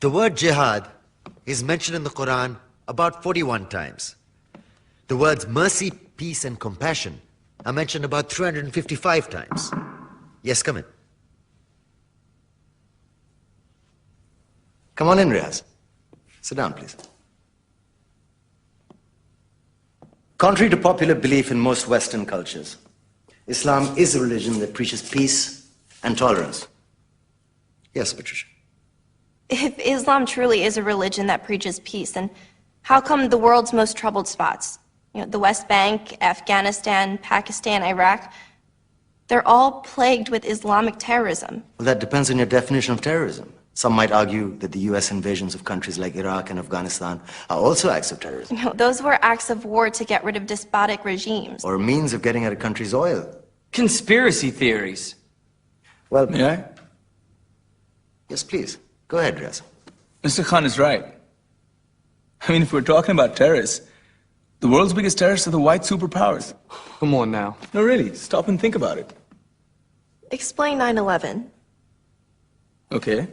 The word jihad is mentioned in the Quran about 41 times. The words mercy, peace, and compassion are mentioned about 355 times. Yes, come in. Come on in, Riaz. Sit down, please. Contrary to popular belief in most Western cultures, Islam is a religion that preaches peace and tolerance. Yes, Patricia. If Islam truly is a religion that preaches peace, then how come the world's most troubled spots, the West Bank, Afghanistan, Pakistan, Iraq, they're all plagued with Islamic terrorism? Well, that depends on your definition of terrorism. Some might argue that the US invasions of countries like Iraq and Afghanistan are also acts of terrorism. Those were acts of war to get rid of despotic regimes. Or a means of getting at a country's oil. Conspiracy theories. Well, May I? Yes, please. Go ahead, Riaz. Mr. Khan is right. I mean, if we're talking about terrorists, the world's biggest terrorists are the white superpowers. Come on now. No, really, stop and think about it. Explain 9/11. Okay.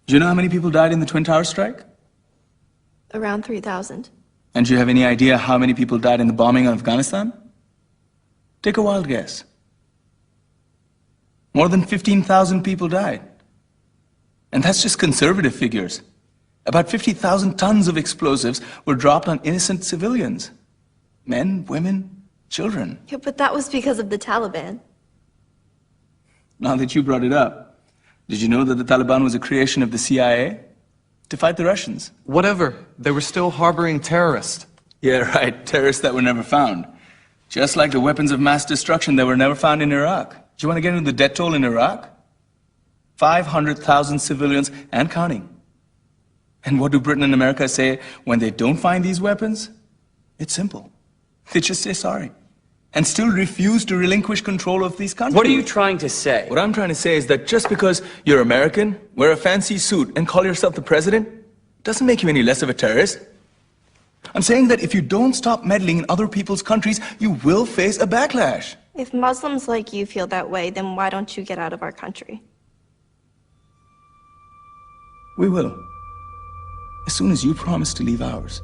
Do you know how many people died in the Twin Towers strike? Around 3,000. And do you have any idea how many people died in the bombing of Afghanistan? Take a wild guess. More than 15,000 people died. And that's just conservative figures. About 50,000 tons of explosives were dropped on innocent civilians. Men, women, children. Yeah, but that was because of the Taliban. Now that you brought it up, did you know that the Taliban was a creation of the CIA to fight the Russians? Whatever. They were still harboring terrorists. Yeah, right. Terrorists that were never found. Just like the weapons of mass destruction that were never found in Iraq. Do you want to get into the death toll in Iraq? 500,000 civilians and counting. And what do Britain and America say when they don't find these weapons? It's simple. They just say sorry. And still refuse to relinquish control of these countries. What are you trying to say? What I'm trying to say is that just because you're American, wear a fancy suit, and call yourself the president, doesn't make you any less of a terrorist. I'm saying that if you don't stop meddling in other people's countries, you will face a backlash. If Muslims like you feel that way, then why don't you get out of our country? We will. As soon as you promise to leave ours.